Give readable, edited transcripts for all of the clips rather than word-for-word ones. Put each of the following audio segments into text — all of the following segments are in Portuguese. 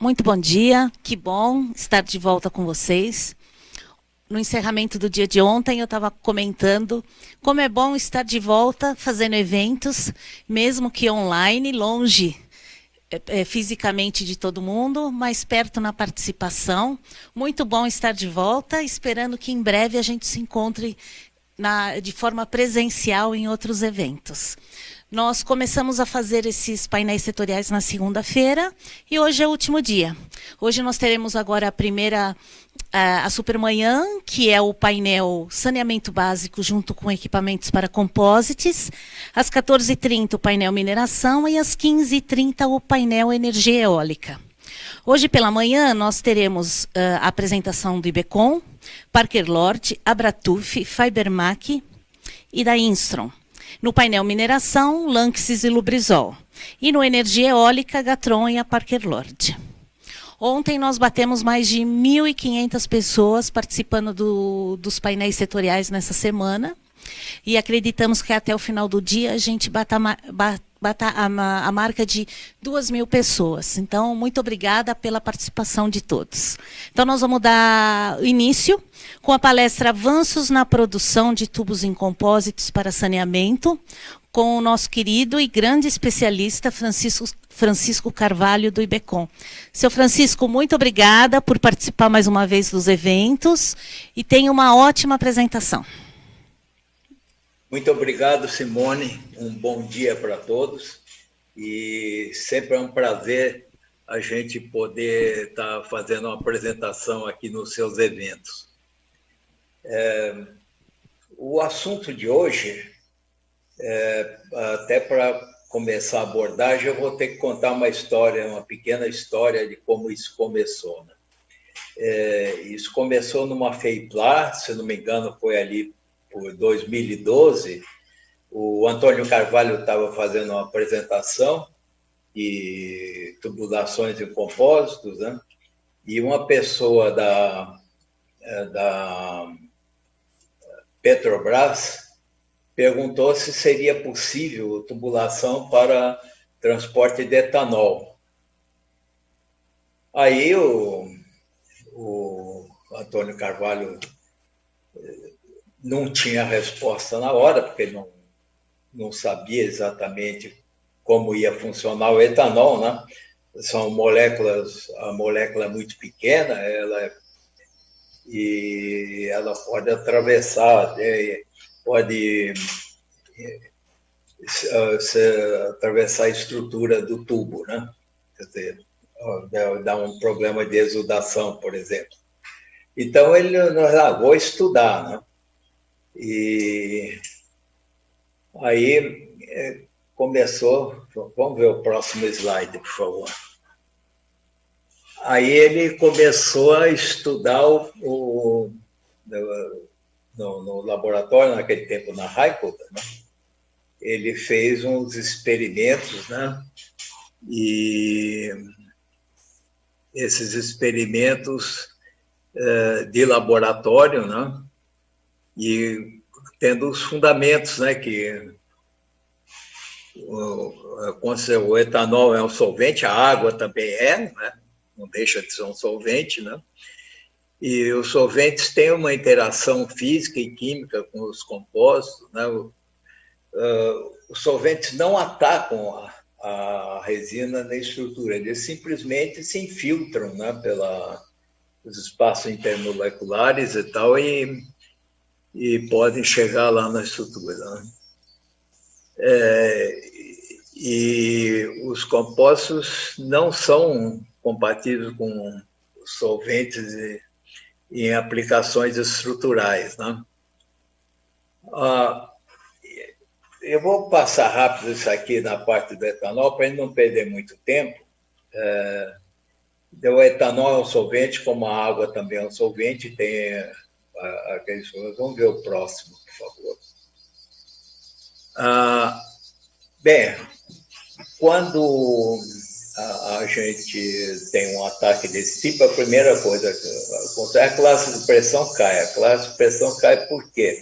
Muito bom dia, que bom estar de volta com vocês. No encerramento do dia de ontem, eu estava comentando como é bom estar de volta fazendo eventos, mesmo que online, longe fisicamente de todo mundo, mas perto na participação. Muito bom estar de volta, esperando que em breve a gente se encontre de forma presencial em outros eventos. Nós começamos a fazer esses painéis setoriais na segunda-feira e hoje é o último dia. Hoje nós teremos agora a Supermanhã, que é o painel saneamento básico junto com equipamentos para composites. Às 14h30 o painel mineração e às 15h30 o painel energia eólica. Hoje pela manhã nós teremos a apresentação do IBECOM, Parker Lord, Abratuf, Fibermac e da Instron. No painel mineração, Lanxess e Lubrizol. E no energia eólica, Gatron e a Parker Lord. Ontem nós batemos mais de 1.500 pessoas participando dos painéis setoriais nessa semana. E acreditamos que até o final do dia a gente bata a marca de 2.000 pessoas. Então, muito obrigada pela participação de todos. Então, nós vamos dar início com a palestra Avanços na Produção de Tubos em Compósitos para Saneamento, com o nosso querido e grande especialista Francisco Carvalho, do IBECOM. Seu Francisco, muito obrigada por participar mais uma vez dos eventos e tenha uma ótima apresentação. Muito obrigado, Simone. Um bom dia para todos. E sempre é um prazer a gente poder estar fazendo uma apresentação aqui nos seus eventos. O assunto de hoje, até para começar a abordagem, eu vou ter que contar uma história, uma pequena história de como isso começou, né? Isso começou numa FEIPLAR, se não me engano, foi ali por 2012, o Antônio Carvalho estava fazendo uma apresentação de tubulações em compósitos, né? E uma pessoa da Petrobras perguntou se seria possível tubulação para transporte de etanol. Aí o Antônio Carvalho não tinha resposta na hora, porque ele não sabia exatamente como ia funcionar o etanol, né? São moléculas, a molécula é muito pequena, e ela pode atravessar, pode atravessar a estrutura do tubo, né? Quer dizer, dá um problema de exudação, por exemplo. Então, ele vou estudar, né? E aí começou, vamos ver o próximo slide, por favor. Aí ele começou a estudar no laboratório, naquele tempo na Raicoda, né? Ele fez uns experimentos, né? E esses experimentos de laboratório, né? E tendo os fundamentos, né, que o etanol é um solvente, a água também né, não deixa de ser um solvente, né, e os solventes têm uma interação física e química com os compostos, né, os solventes não atacam a resina na estrutura, eles simplesmente se infiltram, né, pelos espaços intermoleculares e tal, e podem chegar lá na estrutura, né? E os compostos não são compatíveis com solventes em aplicações estruturais, né? Eu vou passar rápido isso aqui na parte do etanol, para a gente não perder muito tempo. O etanol é um solvente, como a água também é um solvente, tem aqueles. Vamos ver o próximo, por favor. Bem, quando a gente tem um ataque desse tipo, a primeira coisa que acontece é a classe de pressão cai. A classe de pressão cai por quê?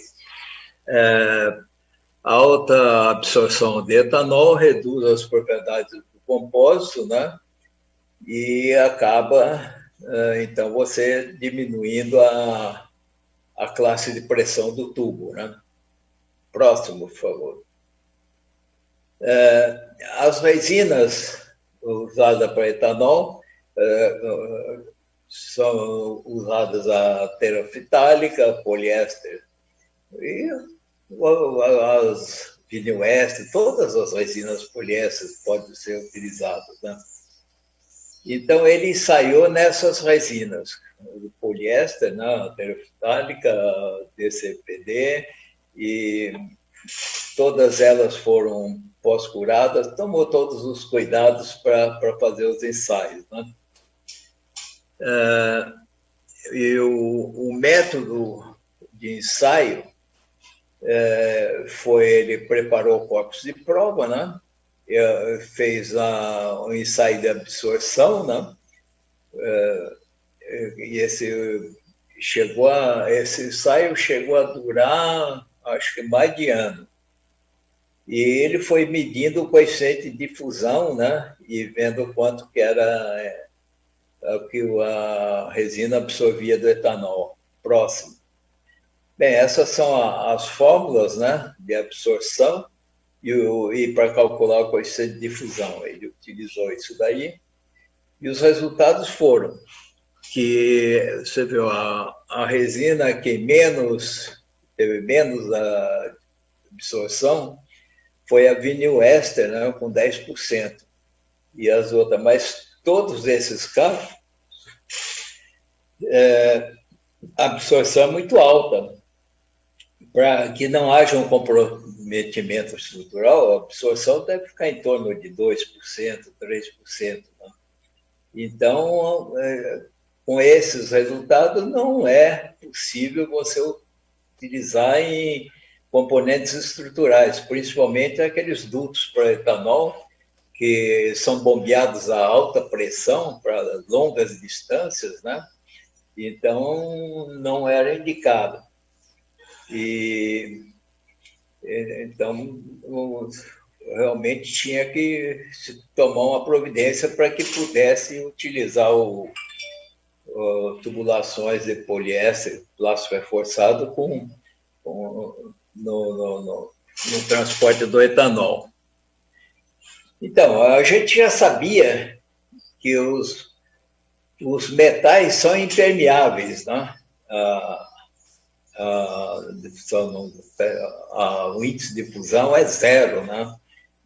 A alta absorção de etanol reduz as propriedades do compósito, né? e acaba, então, você diminuindo a classe de pressão do tubo, né? Próximo, por favor. As resinas usadas para etanol são usadas a terefitálica, poliéster e as vinil-éster, todas as resinas poliéster podem ser utilizadas, né? Então, ele ensaiou nessas resinas, poliéster, né, terefitálica, DCPD, e todas elas foram pós-curadas, tomou todos os cuidados para fazer os ensaios, né? E o método de ensaio foi, ele preparou corpos de prova, né? Fez um ensaio de absorção, né? E esse ensaio chegou a durar, acho que mais de ano. E ele foi medindo o coeficiente de difusão, né? E vendo quanto que era que a resina absorvia do etanol próximo. Bem, essas são as fórmulas, né, de absorção e para calcular o coeficiente de difusão. Ele utilizou isso daí. E os resultados foram que, você viu, a resina que teve menos a absorção foi a vinil-éster, né, com 10%. E as outras, mas todos esses casos, a absorção é muito alta. Para que não haja um comprometimento estrutural, a absorção deve ficar em torno de 2%, 3%. Né? Então, com esses resultados, não é possível você utilizar em componentes estruturais, principalmente aqueles dutos para etanol, que são bombeados a alta pressão para longas distâncias, né? Então, não era indicado. E então realmente tinha que se tomar uma providência para que pudesse utilizar tubulações de poliéster, plástico reforçado no transporte do etanol. Então, a gente já sabia que os metais são impermeáveis, né? O índice de fusão é zero, né,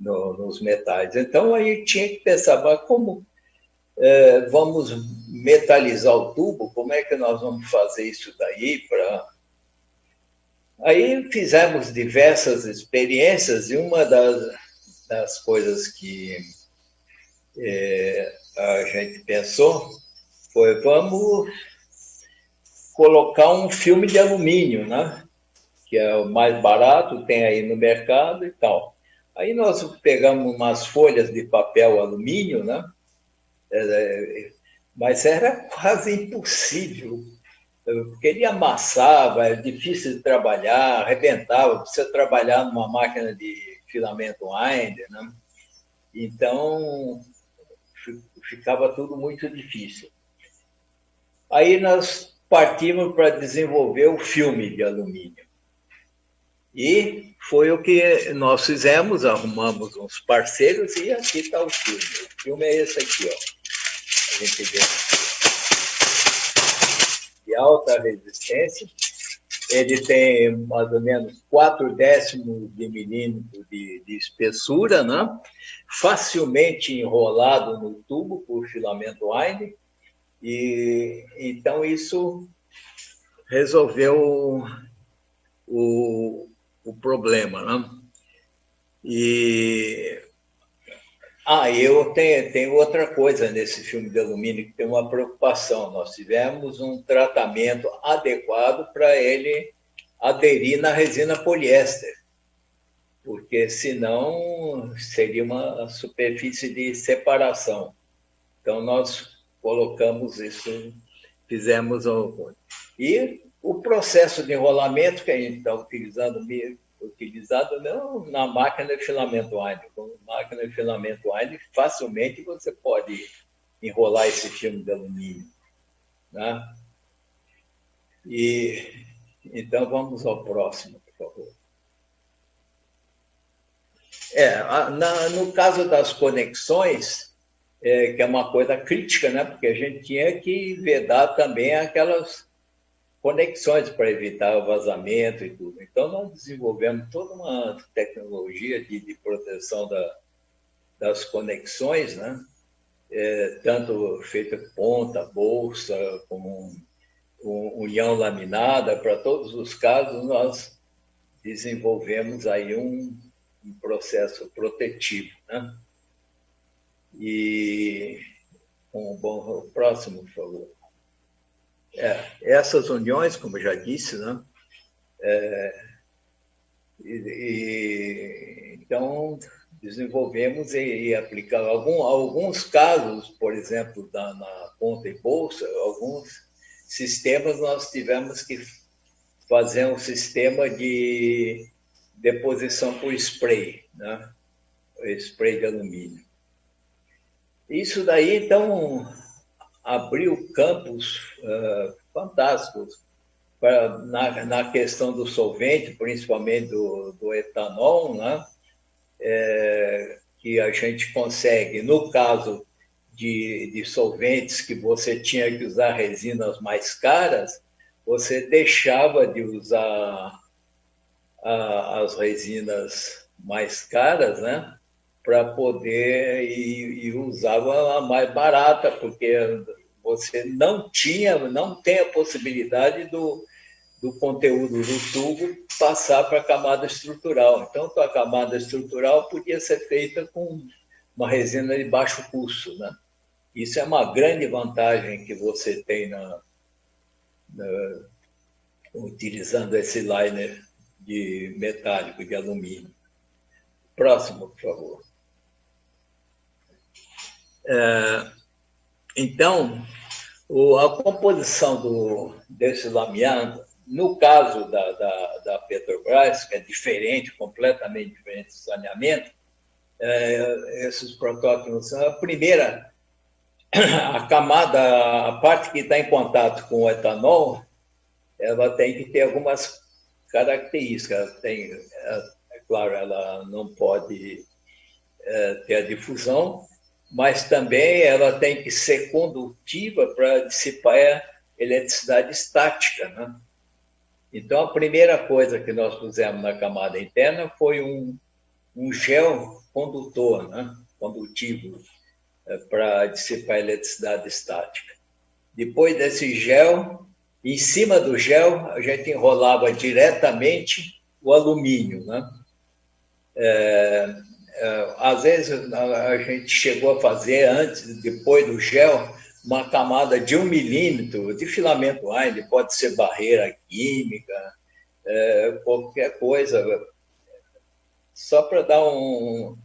nos metais. Então, aí tinha que pensar, mas como vamos metalizar o tubo? Como é que nós vamos fazer isso daí? Aí fizemos diversas experiências e uma das coisas que a gente pensou foi, vamos colocar um filme de alumínio, né? Que é o mais barato, tem aí no mercado e tal. Aí nós pegamos umas folhas de papel alumínio, né? Mas era quase impossível, porque ele amassava, era difícil de trabalhar, arrebentava, precisa trabalhar numa máquina de filamento Winder, né? Então, ficava tudo muito difícil. Aí nós partimos para desenvolver o filme de alumínio. E foi o que nós fizemos, arrumamos uns parceiros e aqui está o filme. O filme é esse aqui, ó. A gente vê. De alta resistência. Ele tem mais ou menos 4/10 de milímetro de espessura, né? Facilmente enrolado no tubo por filamento Winder. E então isso resolveu o problema, né? E eu tenho outra coisa nesse filme de alumínio que tem uma preocupação. Nós tivemos um tratamento adequado para ele aderir na resina poliéster, porque senão seria uma superfície de separação. Então nós colocamos isso, fizemos e o processo de enrolamento que a gente está utilizado não na máquina de filamento Winder. Com máquina de filamento Winder, facilmente você pode enrolar esse filme de alumínio, né? E então vamos ao próximo, por favor. No caso das conexões, que é uma coisa crítica, né? Porque a gente tinha que vedar também aquelas conexões para evitar o vazamento e tudo. Então, nós desenvolvemos toda uma tecnologia de proteção das conexões, né? Tanto feita ponta, bolsa, como união laminada. Para todos os casos, nós desenvolvemos aí um processo protetivo, né? E o próximo, por favor. Essas uniões, como eu já disse, né? Então, desenvolvemos e aplicamos alguns casos, por exemplo, na ponta e bolsa, alguns sistemas nós tivemos que fazer um sistema de deposição por spray, né? Spray de alumínio. Isso daí, então, abriu campos fantásticos na questão do solvente, principalmente do etanol, né? Que a gente consegue, no caso de solventes que você tinha que usar resinas mais caras, você deixava de usar as resinas mais caras, né? Para poder e usava a mais barata, porque você não tem a possibilidade do conteúdo do tubo passar para a camada estrutural. Então, a camada estrutural podia ser feita com uma resina de baixo custo, né? Isso é uma grande vantagem que você tem utilizando esse liner de metálico, de alumínio. Próximo, por favor. Então, a composição desse lamiado, no caso da Petrobras, que é diferente, completamente diferente do saneamento, esses protótipos são a primeira, a parte que está em contato com o etanol, ela tem que ter algumas características. Claro, ela não pode ter a difusão, mas também ela tem que ser condutiva para dissipar a eletricidade estática, né? Então, a primeira coisa que nós pusemos na camada interna foi um gel condutor, né? Condutivo, para dissipar a eletricidade estática. Depois desse gel, em cima do gel, a gente enrolava diretamente o alumínio, né? Às vezes a gente chegou a fazer depois do gel, uma camada de 1 milímetro de filamento Wine, pode ser barreira química, qualquer coisa, só para dar uma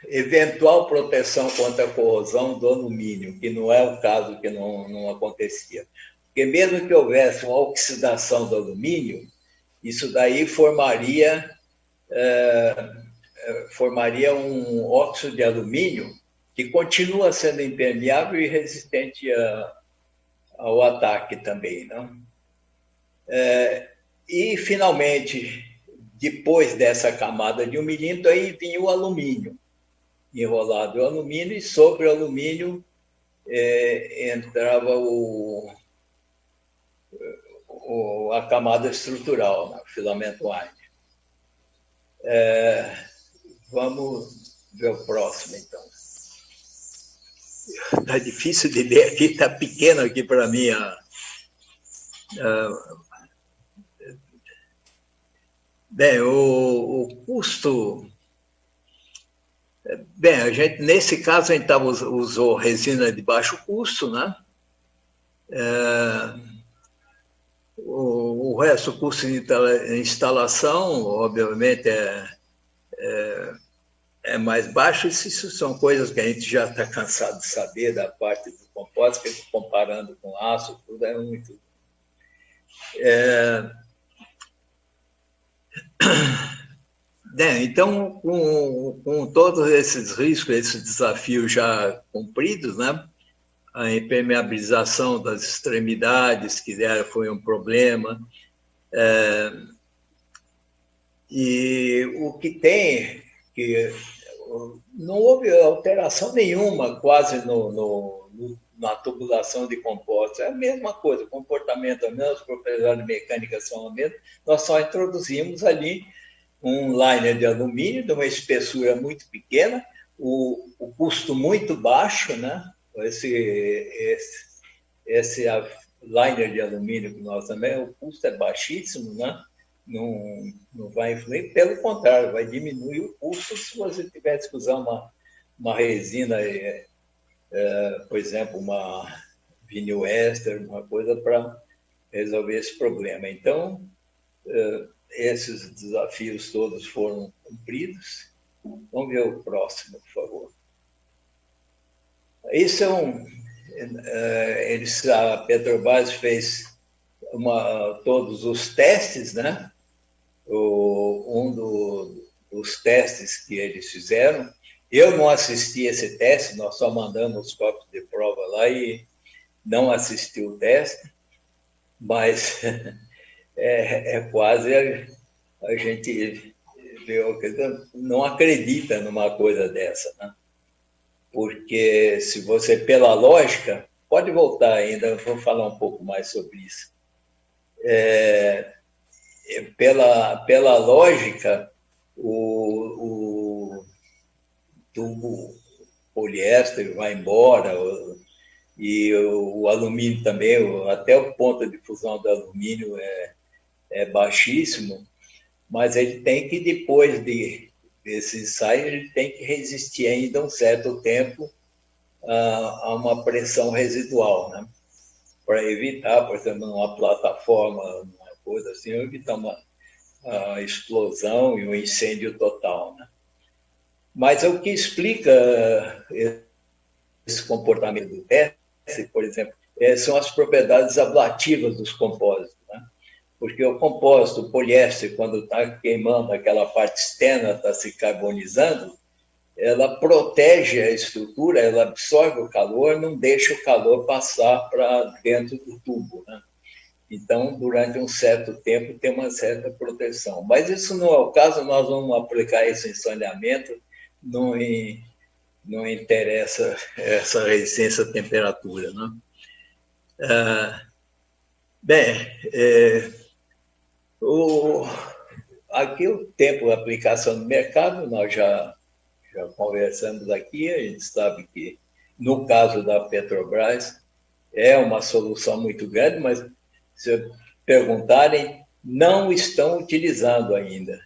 eventual proteção contra a corrosão do alumínio, que não é o caso, que não acontecia. Porque mesmo que houvesse uma oxidação do alumínio, isso daí formaria um óxido de alumínio que continua sendo impermeável e resistente ao ataque também, né? E, finalmente, depois dessa camada de 1 milímetro, aí vinha o alumínio, enrolado o alumínio, e sobre o alumínio entrava a camada estrutural, né? O filamento Wine. Vamos ver o próximo, então. Está difícil de ler aqui, está pequeno aqui para mim. Bem, o custo... Bem, nesse caso, a gente usou resina de baixo custo, né? O resto, o custo de instalação, obviamente, é mais baixo. Isso são coisas que a gente já está cansado de saber da parte do compósito, que comparando com aço, tudo é muito... Então, com todos esses riscos, esses desafios já cumpridos, né? A impermeabilização das extremidades, que foi um problema, e o que tem, que não houve alteração nenhuma quase na tubulação de compostos. É a mesma coisa, o comportamento é o mesmo, as propriedades mecânicas são as mesmas, nós só introduzimos ali um liner de alumínio de uma espessura muito pequena, o custo muito baixo, né? Esse liner de alumínio que nós também, o custo é baixíssimo, né? Não vai influir, pelo contrário, vai diminuir o custo se você tivesse que usar uma resina, por exemplo, uma vinil éster, uma coisa para resolver esse problema. Então, esses desafios todos foram cumpridos. Vamos ver o próximo, por favor. Isso a Petrobras fez todos os testes, né? Dos testes que eles fizeram. Eu não assisti esse teste, nós só mandamos os cópias de prova lá e não assisti o teste, mas quase a gente não acredita numa coisa dessa, né? Porque se você, pela lógica, pode voltar ainda, eu vou falar um pouco mais sobre isso. Pela lógica, o tubo poliéster vai embora, e o alumínio também, até o ponto de fusão do alumínio é baixíssimo, mas ele tem que, depois desse ensaio, ele tem que resistir ainda um certo tempo a uma pressão residual, né? Para evitar, por exemplo, numa plataforma, uma coisa assim, evitar uma explosão e um incêndio total, né? Mas o que explica esse comportamento do teste, por exemplo, são as propriedades ablativas dos compósitos, né? Porque o compósito, o poliéster, quando está queimando aquela parte externa, está se carbonizando, ela protege a estrutura, ela absorve o calor, não deixa o calor passar para dentro do tubo, né? Então, durante um certo tempo, tem uma certa proteção. Mas isso não é o caso, nós vamos aplicar isso em saneamento, não interessa essa resistência à temperatura, né? Aqui o tempo de aplicação no mercado, nós já conversamos aqui, a gente sabe que, no caso da Petrobras, é uma solução muito grande, mas se perguntarem, não estão utilizando ainda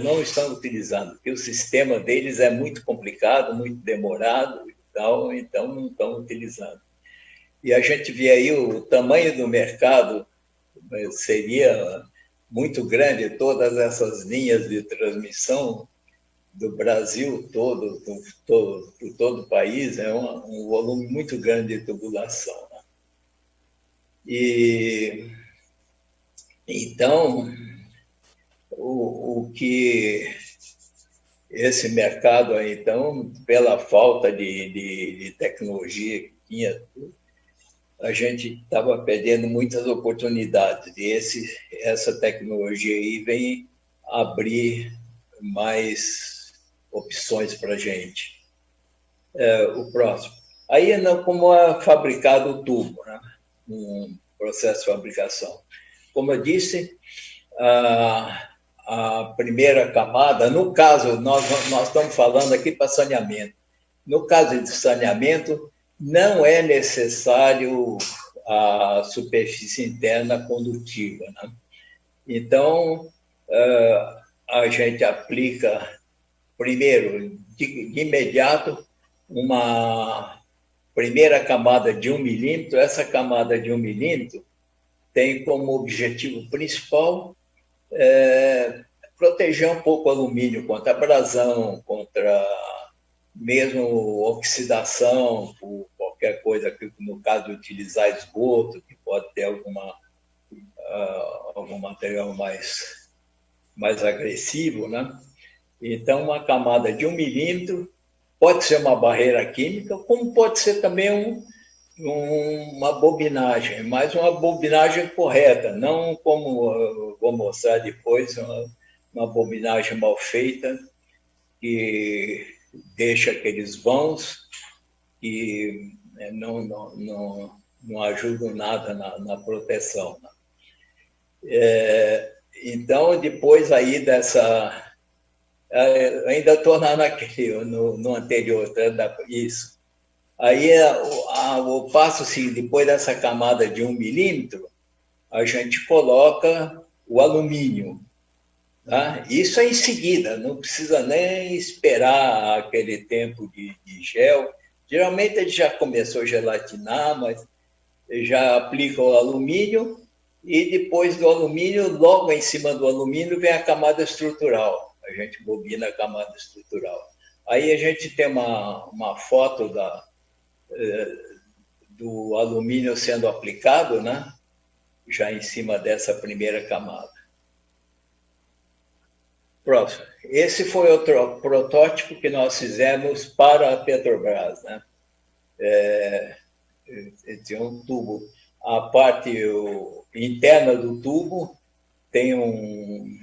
não estão utilizando, porque o sistema deles é muito complicado, muito demorado, então não estão utilizando. E a gente vê aí o tamanho do mercado, seria muito grande, todas essas linhas de transmissão do Brasil todo, por todo o país, é um volume muito grande de tubulação, né? E então, o que esse mercado aí, então, pela falta de tecnologia que tinha, a gente estava perdendo muitas oportunidades. E essa tecnologia aí vem abrir mais opções para a gente. O próximo. Aí, como é fabricado o tubo, né? Um processo de fabricação. Como eu disse, a primeira camada, no caso, nós estamos falando aqui para saneamento. No caso de saneamento, não é necessário a superfície interna condutiva, né? Então, a gente aplica, primeiro, de imediato, uma primeira camada de 1 milímetro. Essa camada de 1 milímetro tem como objetivo principal proteger um pouco o alumínio contra abrasão, contra mesmo oxidação, por qualquer coisa, que no caso de utilizar esgoto, que pode ter algum material mais agressivo, né? Então, uma camada de 1 milímetro pode ser uma barreira química, como pode ser também uma bobinagem, mas uma bobinagem correta, não como eu vou mostrar depois, uma bobinagem mal feita, que deixa aqueles vãos e não ajudam nada na proteção. Então, depois aí dessa... ainda estou no anterior, isso. Aí, o passo seguinte, depois dessa camada de 1 milímetro, a gente coloca o alumínio. Tá? Isso é em seguida, não precisa nem esperar aquele tempo de gel. Geralmente ele já começou a gelatinar, mas já aplica o alumínio e depois do alumínio, logo em cima do alumínio, vem a camada estrutural. A gente bobina a camada estrutural. Aí a gente tem uma foto do alumínio sendo aplicado, né? Já em cima dessa primeira camada. Próximo. Esse foi o protótipo que nós fizemos para a Petrobras, né? Tinha um tubo. A parte interna do tubo tem um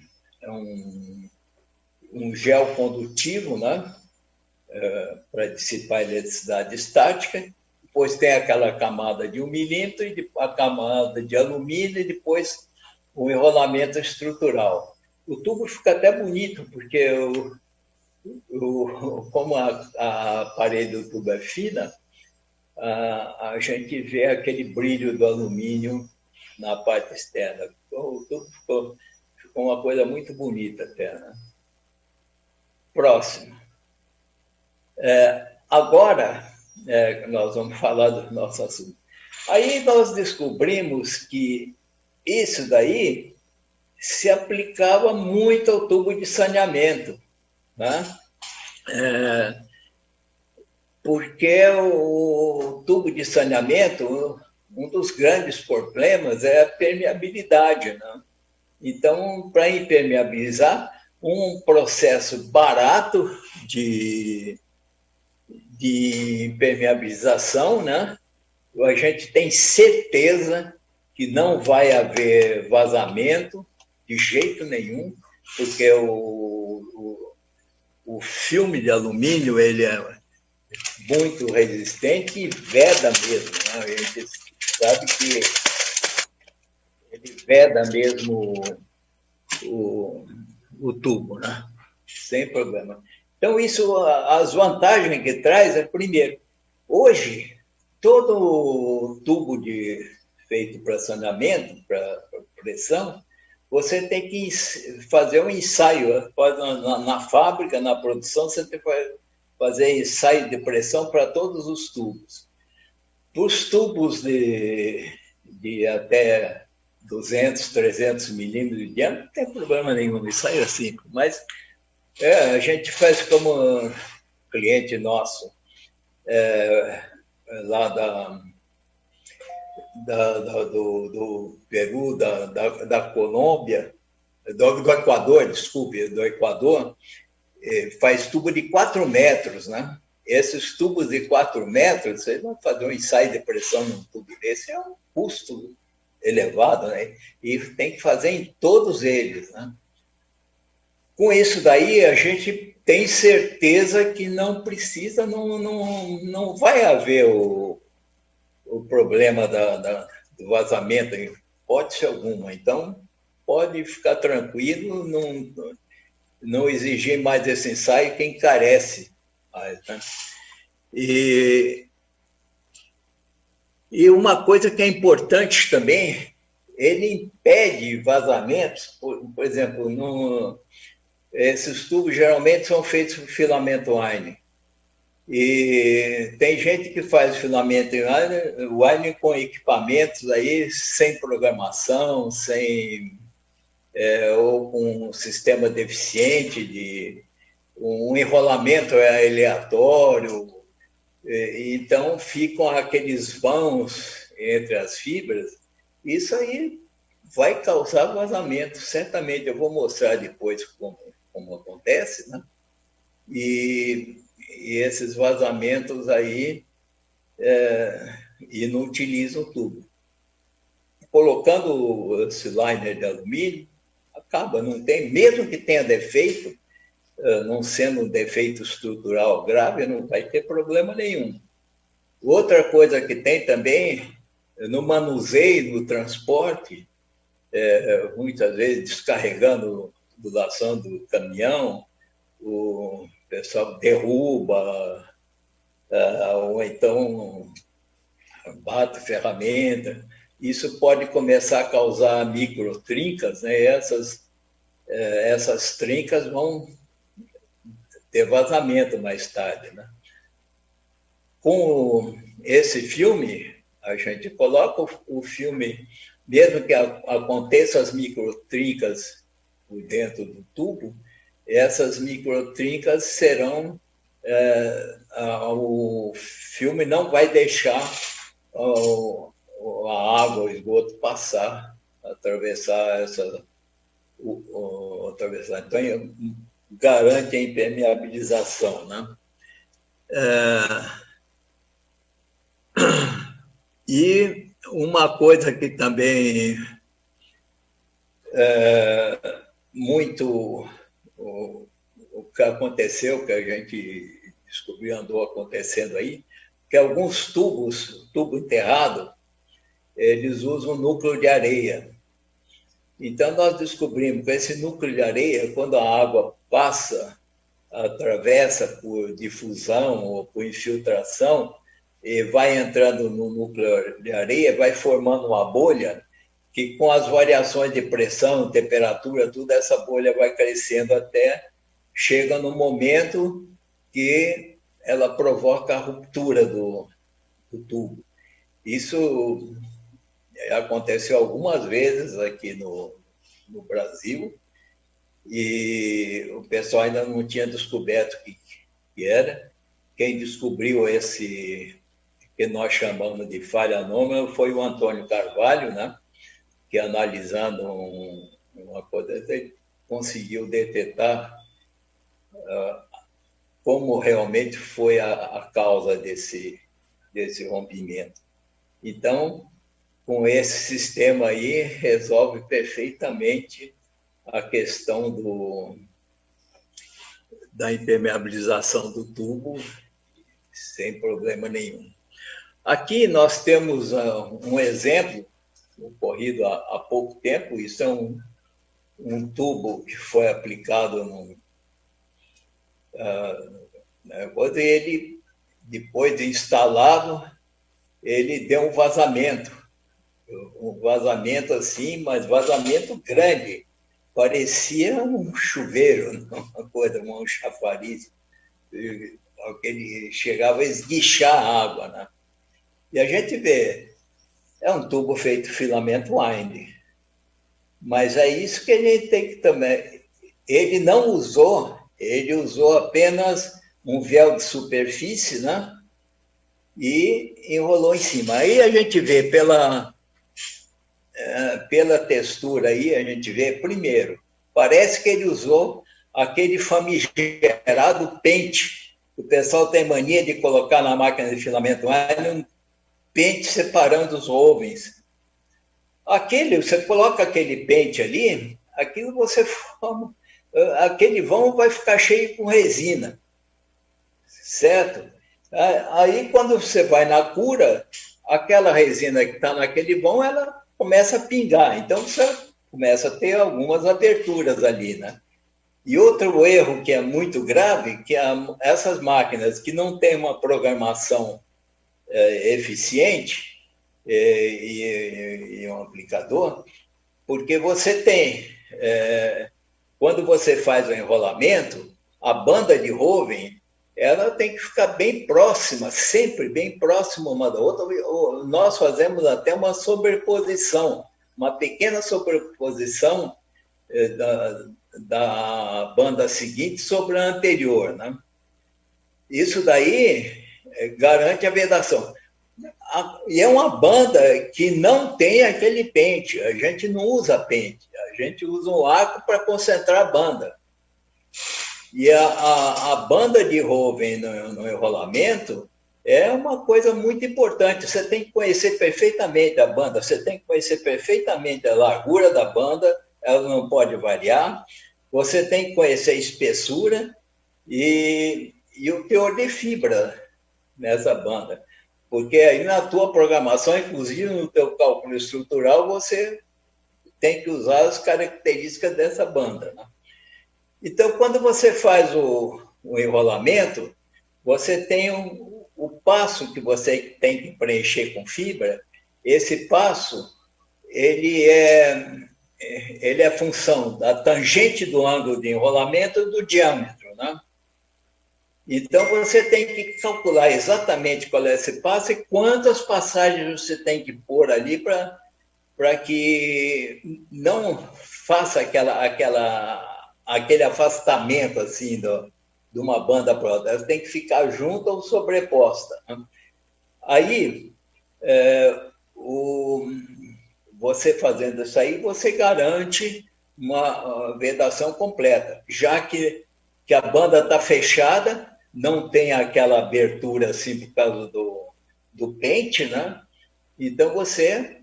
gel condutivo, né? Para dissipar a eletricidade estática. Depois tem aquela camada de 1 milímetro, e a camada de alumínio, e depois o enrolamento estrutural. O tubo fica até bonito, porque como a parede do tubo é fina, a gente vê aquele brilho do alumínio na parte externa. O tubo ficou uma coisa muito bonita até, né? Próximo. Agora, nós vamos falar do nosso assunto. Aí nós descobrimos que isso daí se aplicava muito ao tubo de saneamento, né? Porque o tubo de saneamento, um dos grandes problemas é a permeabilidade, né? Então, para impermeabilizar, um processo barato de impermeabilização, né? A gente tem certeza que não vai haver vazamento de jeito nenhum, porque o filme de alumínio ele é muito resistente e veda mesmo, né? A gente sabe que ele veda mesmo o tubo, né? Sem problema. Então, isso, as vantagens que traz é, primeiro, hoje, todo tubo feito para saneamento, para pressão, você tem que fazer um ensaio. Na fábrica, na produção, você tem que fazer ensaio de pressão para todos os tubos. Para os tubos de até 200, 300 milímetros de diâmetro, não tem problema nenhum, ensaio é simples. Mas a gente faz como cliente nosso, lá do Peru, da Colômbia, do Equador, desculpe, do Equador, faz tubo de 4 metros, né? Esses tubos de 4 metros, vocês vão fazer um ensaio de pressão num tubo desse, é um custo elevado, né? E tem que fazer em todos eles, né? Com isso daí, a gente tem certeza que não precisa, não vai haver o problema do vazamento em hipótese alguma. Então, pode ficar tranquilo, não exigir mais esse ensaio que encarece mais, né? E uma coisa que é importante também, ele impede vazamentos, por exemplo, esses tubos geralmente são feitos por filamento Wine. E tem gente que faz filamento Wine com equipamentos aí sem programação, ou com um sistema deficiente, um enrolamento aleatório. Então ficam aqueles vãos entre as fibras. Isso aí vai causar vazamento, certamente. Eu vou mostrar depois como acontece, né? e esses vazamentos aí inutilizam o tubo. Colocando esse liner de alumínio, acaba, não tem, mesmo que tenha defeito, não sendo um defeito estrutural grave, não vai ter problema nenhum. Outra coisa que tem também, no manuseio, no transporte, muitas vezes descarregando tubulação do caminhão, o pessoal derruba, ou então bate ferramenta. Isso pode começar a causar microtrincas, né? Essas trincas vão ter vazamento mais tarde, né? Com esse filme, a gente coloca o filme, mesmo que aconteçam as microtrincas por dentro do tubo, essas microtrincas serão... o filme não vai deixar a água, o esgoto passar, atravessar atravessar. Então, garante a impermeabilização, né? E uma coisa que também muito o que aconteceu, que a gente descobriu, andou acontecendo aí, que alguns tubo enterrado, eles usam núcleo de areia. Então, nós descobrimos que esse núcleo de areia, quando a água passa, atravessa por difusão ou por infiltração, e vai entrando no núcleo de areia, vai formando uma bolha, que com as variações de pressão, temperatura, tudo, essa bolha vai crescendo até chega no momento que ela provoca a ruptura do tubo. Isso aconteceu algumas vezes aqui no Brasil, e o pessoal ainda não tinha descoberto o que era. Quem descobriu esse que nós chamamos de falha anômala foi o Antônio Carvalho, né? Que, analisando uma coisa, ele conseguiu detectar como realmente foi a causa desse rompimento. Então, com esse sistema aí, resolve perfeitamente a questão da impermeabilização do tubo, sem problema nenhum. Aqui nós temos um exemplo ocorrido há pouco tempo. Isso é um tubo que foi aplicado ele, depois de instalado, ele deu um vazamento assim, mas vazamento grande, parecia um chuveiro, uma coisa, um chafariz, ele chegava a esguichar a água, né? E a gente vê, é um tubo feito filamento wind, mas é isso que a gente tem que também... Ele não usou, ele usou apenas um véu de superfície, né? E enrolou em cima. Aí a gente vê pela textura aí, a gente vê, primeiro, parece que ele usou aquele famigerado pente. O pessoal tem mania de colocar na máquina de filamento um pente separando os ovens. Você coloca aquele pente ali, aquilo você forma, aquele vão vai ficar cheio com resina, certo? Aí, quando você vai na cura, aquela resina que está naquele vão, ela começa a pingar. Então, você começa a ter algumas aberturas ali, né? E outro erro que é muito grave, que essas máquinas que não têm uma programação eficiente e um aplicador, porque você tem, quando você faz o enrolamento, a banda de Hoven, ela tem que ficar bem próxima, sempre bem próxima uma da outra. Nós fazemos até uma sobreposição, uma pequena sobreposição da banda seguinte sobre a anterior, né? Isso daí garante a vedação. E é uma banda que não tem aquele pente. A gente não usa pente, a gente usa um arco para concentrar a banda. E a banda de Hoven no enrolamento é uma coisa muito importante. Você tem que conhecer perfeitamente a banda, você tem que conhecer perfeitamente a largura da banda, ela não pode variar. Você tem que conhecer a espessura e o teor de fibra nessa banda. Porque aí na tua programação, inclusive no teu cálculo estrutural, você tem que usar as características dessa banda, né? Então, quando você faz o enrolamento, você tem o passo que você tem que preencher com fibra. Esse passo, ele é função da tangente do ângulo de enrolamento e do diâmetro, né? Então, você tem que calcular exatamente qual é esse passo e quantas passagens você tem que pôr ali para que não faça aquele afastamento assim de uma banda para outra. Ela tem que ficar junta ou sobreposta, né? Aí, você fazendo isso aí, você garante uma vedação completa, já que a banda está fechada, não tem aquela abertura assim por causa do pente, né? Então, você,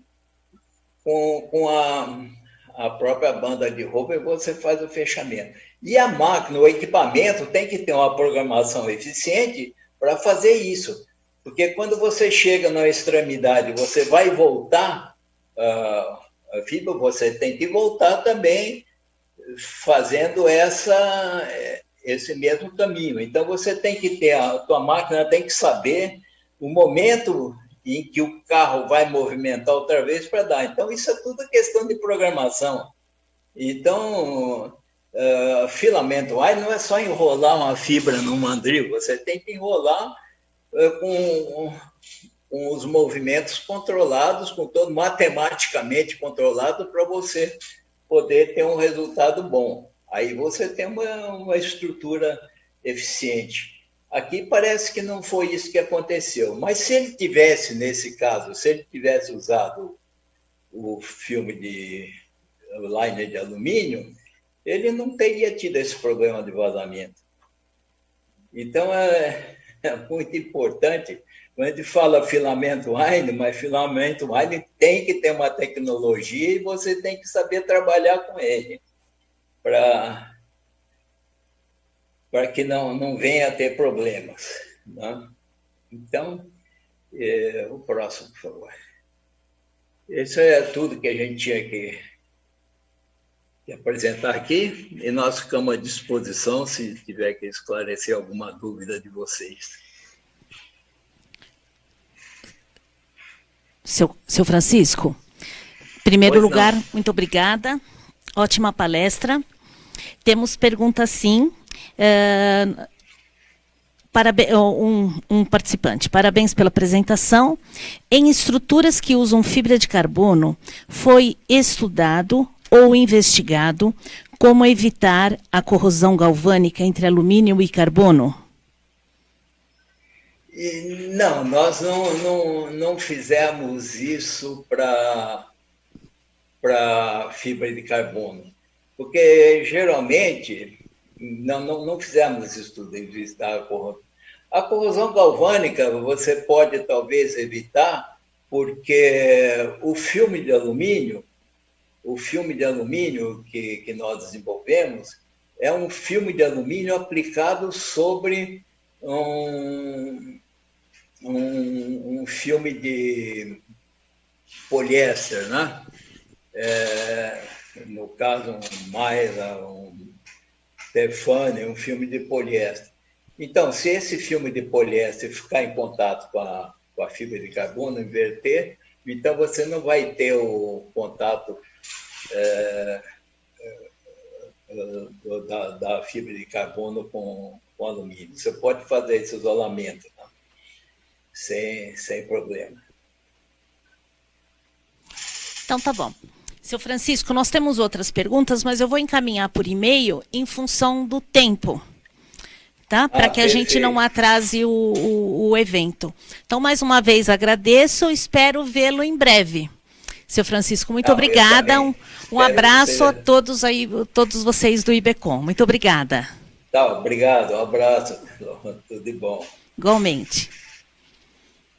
com a própria banda de Hoven, você faz o fechamento. E a máquina, o equipamento, tem que ter uma programação eficiente para fazer isso. Porque quando você chega na extremidade, você vai voltar a fibra, você tem que voltar também fazendo esse mesmo caminho. Então, você tem que ter, a tua máquina tem que saber o momento em que o carro vai movimentar outra vez para dar. Então, isso é tudo questão de programação. Então, filamento wire não é só enrolar uma fibra num mandril, você tem que enrolar com os movimentos controlados, com todo matematicamente controlado, para você poder ter um resultado bom. Aí você tem uma estrutura eficiente. Aqui parece que não foi isso que aconteceu, mas se ele tivesse, nesse caso, se ele tivesse usado o filme de liner de alumínio, ele não teria tido esse problema de vazamento. Então, é muito importante, quando a gente fala filamento wire, mas filamento wire tem que ter uma tecnologia e você tem que saber trabalhar com ele para que não venha a ter problemas, né? Então, o próximo, por favor. Isso é tudo que a gente tinha que apresentar aqui, e nós ficamos à disposição se tiver que esclarecer alguma dúvida de vocês. Seu Francisco, em primeiro lugar, muito obrigada, ótima palestra. Temos pergunta sim. Um participante. Parabéns pela apresentação. Em estruturas que usam fibra de carbono, foi estudado ou investigado como evitar a corrosão galvânica entre alumínio e carbono? Não, nós não fizemos isso para fibra de carbono, porque geralmente não fizemos estudo de evitar a corrosão. A corrosão galvânica você pode talvez evitar, porque o filme de alumínio que nós desenvolvemos é um filme de alumínio aplicado sobre um filme de poliéster, né? No caso, um Mayra, um Tefane, um filme de poliéster. Então, se esse filme de poliéster ficar em contato com a fibra de carbono, inverter, então você não vai ter o contato da fibra de carbono com alumínio. Você pode fazer esse isolamento, né? Sem problema. Então, tá bom. Seu Francisco, nós temos outras perguntas, mas eu vou encaminhar por e-mail em função do tempo, tá? Para que a gente não atrase o evento. Então, mais uma vez, agradeço, espero vê-lo em breve. Seu Francisco, muito obrigada. Um abraço a todos vocês do IBCOM. Muito obrigada. Tá, obrigado, um abraço, tudo de bom. Igualmente.